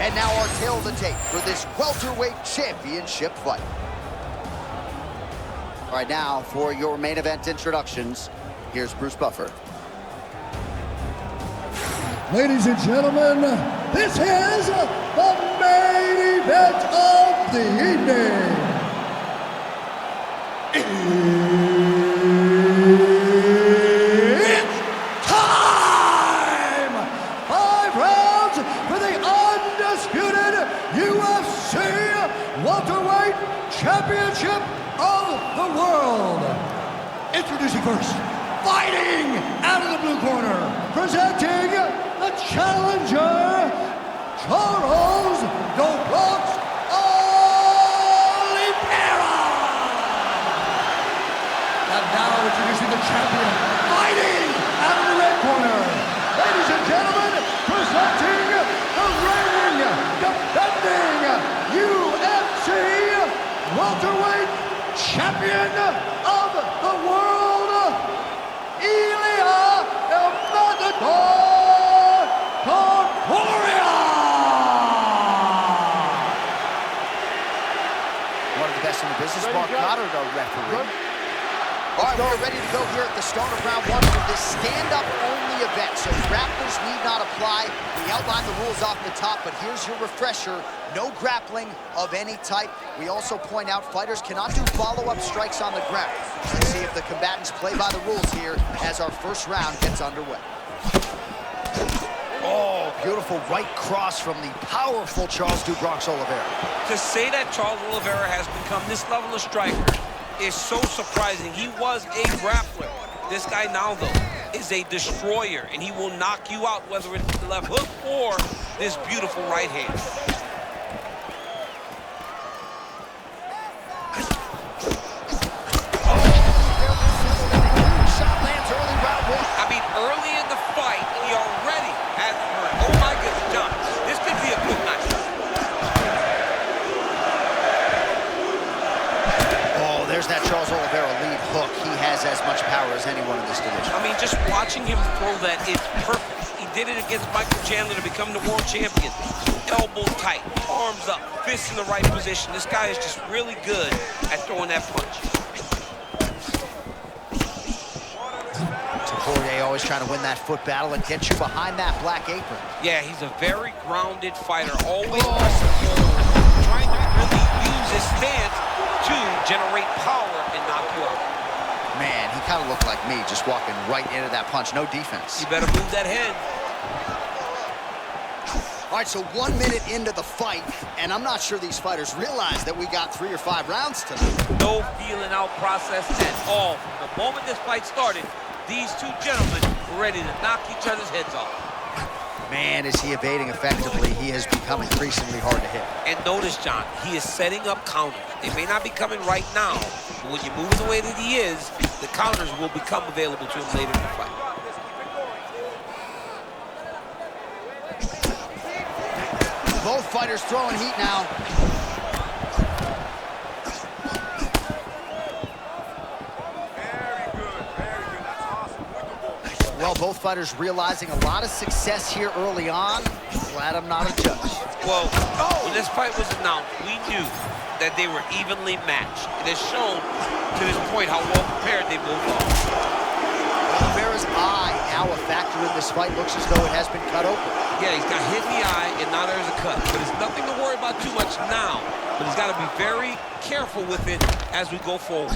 And now our tail of the tape for this welterweight championship fight. All right, now for your main event introductions, here's Bruce Buffer. Ladies and gentlemen, this is the main event of the evening. It's time! 5 rounds for the undisputed UFC welterweight championship of the world. Introducing first, fighting out of the blue corner, presenting the challenger, Charles "The Bronx" Oliveira. And now introducing the champion, fighting out of the red corner. Ladies and gentlemen, presenting the reigning, defending UFC welterweight champion of the world, Ilia Topuria! One of the best in the business, Mark Goddard, our referee. All right, we're ready to go here at the start of round 1 for this stand-up-only event. So grapplers need not apply. We outlined the rules off the top, but here's your refresher. No grappling of any type. We also point out fighters cannot do follow-up strikes on the ground. Let's see if the combatants play by the rules here as our first round gets underway. Oh, beautiful right cross from the powerful Charles "Du Bronx" Oliveira. To say that Charles Oliveira has become this level of striker is so surprising. He was a grappler. This guy now, though, is a destroyer, and he will knock you out, whether it's the left hook or this beautiful right hand. Shot lands early round 1. I mean, early in the fight, he already has hurt. Oh, my goodness, John. This could be a good night. Oh, there's that Charles Oliveira lead hook. He has as much power as anyone in this division. I mean, just watching him throw that is perfect. He did it against Michael Chandler to become the world champion. Elbow tight, arms up, fists in the right position. This guy is just really good at throwing that punch. Topuria always trying to win that foot battle and get you behind that black apron. Yeah, he's a very grounded fighter. Always trying to really use his stance to generate power and knock you out. Man, he kind of looked like me, just walking right into that punch. No defense. You better move that head. All right, so 1 minute into the fight, and I'm not sure these fighters realize that we got 3 or 5 rounds tonight. No feeling out process at all. From the moment this fight started, these two gentlemen were ready to knock each other's heads off. Man, is he evading effectively. He has become increasingly hard to hit. And notice, John, he is setting up counters. They may not be coming right now, but when you move the way that he is, the counters will become available to him later in the fight. Both fighters throwing heat now. Well, both fighters realizing a lot of success here early on. Glad I'm not a judge. Well, when this fight was announced, we knew that they were evenly matched. It has shown to this point how well prepared they both are. Oliveira's eye now a factor in this fight. Looks as though it has been cut open. Yeah, he's got hit in the eye, and now there's a cut. But it's nothing to worry about too much now. But he's got to be very careful with it as we go forward.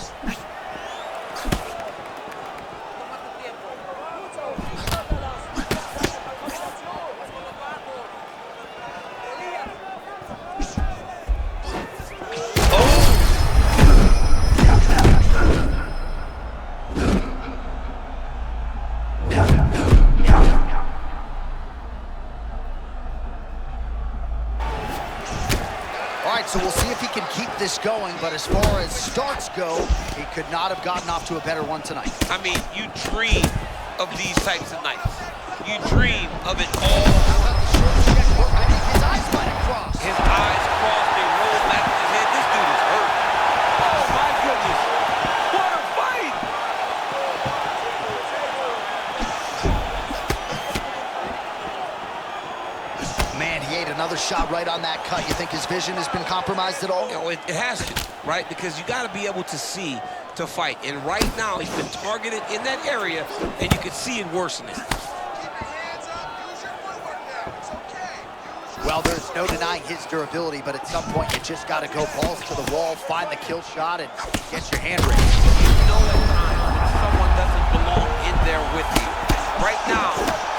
So we'll see if he can keep this going, but as far as starts go, he could not have gotten off to a better one tonight. I mean, you dream of these types of nights. You dream of it all. I think his eyes might have crossed. His eyes crossed, they rolled back in his head. This dude is hurt. Oh, my goodness. What a fight! Man, he ate another shot right on that cut. You think his vision has been compromised at all? You know, it has to, right? Because you got to be able to see to fight. And right now, he's been targeted in that area, and you can see it worsening. Well, there's no denying his durability, but at some point, you just got to go balls to the wall, find the kill shot, and get your hand raised. You know at times when someone doesn't belong in there with you. Right now,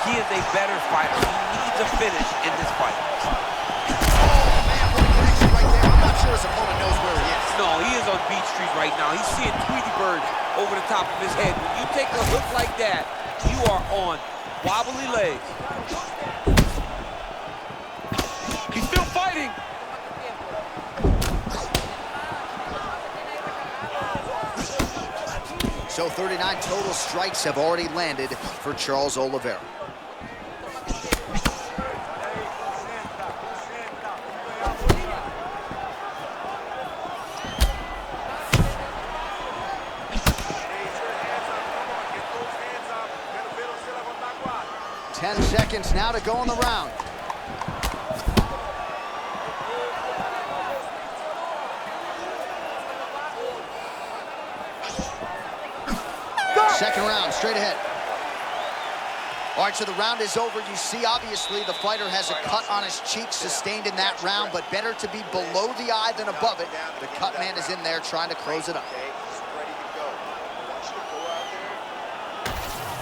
he is a better fighter. He needs a finish in this fight. Oh, man, what a connection right there. I'm not sure his opponent knows where he is. No, he is on Beach Street right now. He's seeing Tweety Bird over the top of his head. When you take a hook like that, you are on wobbly legs. He's still fighting. So 39 total strikes have already landed for Charles Oliveira. Ten seconds now to go in the round. Second round, straight ahead. All right, so the round is over. You see, obviously, the fighter has a cut on his cheek sustained in that round, but better to be below the eye than above it. The cut man is in there trying to close it up.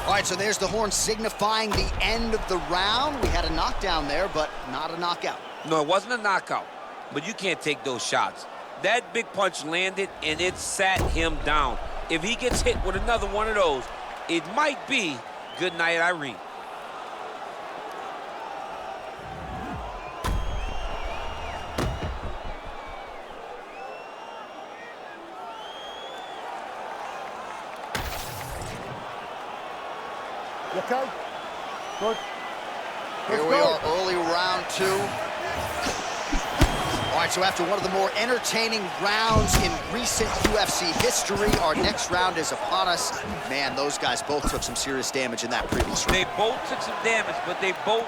All right, so there's the horn signifying the end of the round. We had a knockdown there, but not a knockout. No, it wasn't a knockout, but you can't take those shots. That big punch landed, and it sat him down. If he gets hit with another one of those, it might be good night, Irene. You okay? Good. Here we are, early round two. All right, so after one of the more entertaining rounds in recent UFC history, our next round is upon us. Man, those guys both took some serious damage in that previous round. They both took some damage, but they both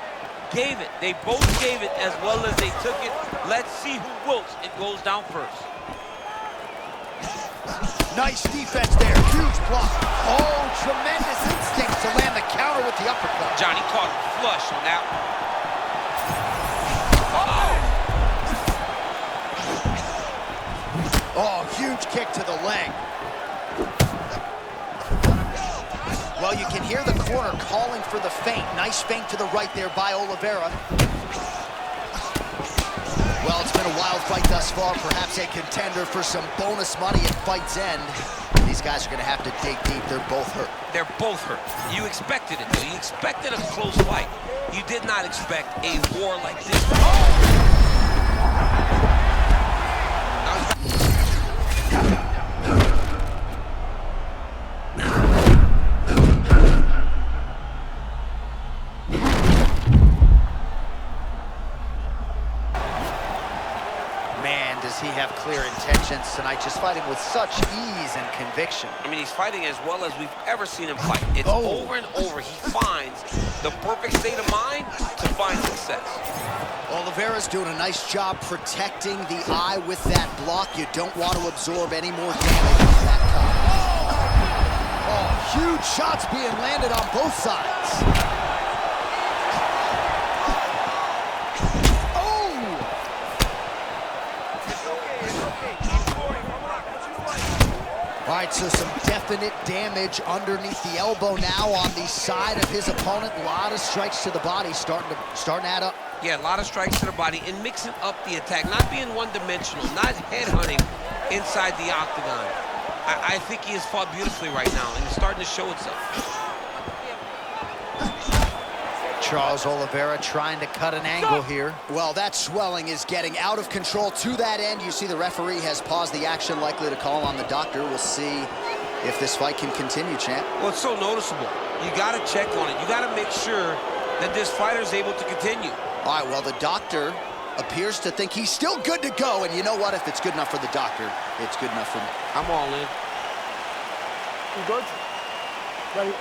gave it. They both gave it as well as they took it. Let's see who wilts and goes down first. Nice defense there, huge block. Oh, tremendous instinct to land the counter with the uppercut. Johnny caught him flush on that one. Oh, huge kick to the leg. Well, you can hear the corner calling for the feint. Nice feint to the right there by Oliveira. Well, it's been a wild fight thus far. Perhaps a contender for some bonus money at fight's end. These guys are going to have to dig deep. They're both hurt. They're both hurt. You expected it, though. You expected a close fight. You did not expect a war like this. Man, does he have clear intentions tonight, just fighting with such ease and conviction. I mean, he's fighting as well as we've ever seen him fight. It's over and over. He finds the perfect state of mind to find success. Oliveira's doing a nice job protecting the eye with that block. You don't want to absorb any more damage with that cut. Oh, huge shots being landed on both sides. All right, so some definite damage underneath the elbow now on the side of his opponent. A lot of strikes to the body starting to add up. Yeah, a lot of strikes to the body and mixing up the attack, not being one-dimensional, not headhunting inside the octagon. I think he has fought beautifully right now, and it's starting to show itself. Charles Oliveira trying to cut an angle here. Well, that swelling is getting out of control to that end. You see the referee has paused the action, likely to call on the doctor. We'll see if this fight can continue, champ. Well, it's so noticeable. You got to check on it. You got to make sure that this fighter is able to continue. All right, well, the doctor appears to think he's still good to go. And you know what? If it's good enough for the doctor, it's good enough for me. I'm all in. You good? Ready?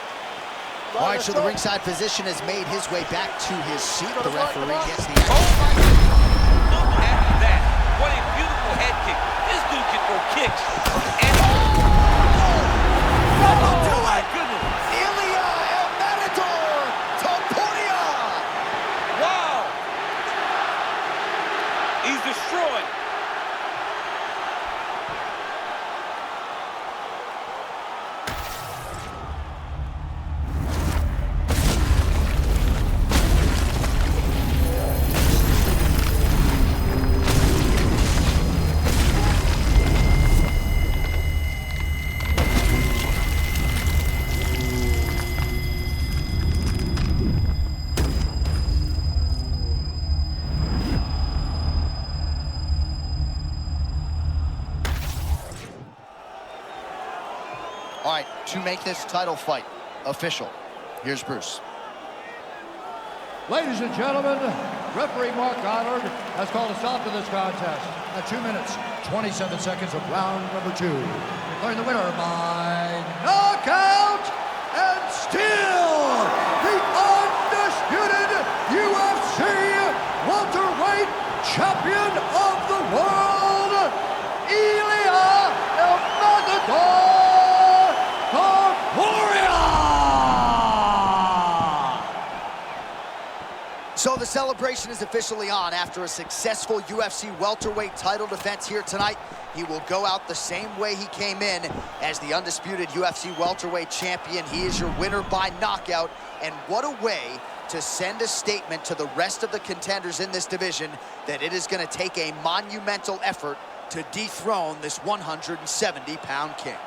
All right, so the ringside physician has made his way back to his seat. The referee gets the action. He's destroyed. All right, to make this title fight official, here's Bruce. Ladies and gentlemen, referee Mark Goddard has called a stop to this contest at 2 minutes, 27 seconds of round number 2. Declaring the winner by knockout and still the undisputed UFC welterweight champion of the world, Ilia Topuria. So the celebration is officially on. After a successful UFC welterweight title defense here tonight, he will go out the same way he came in as the undisputed UFC welterweight champion. He is your winner by knockout, and what a way to send a statement to the rest of the contenders in this division that it is going to take a monumental effort to dethrone this 170-pound king.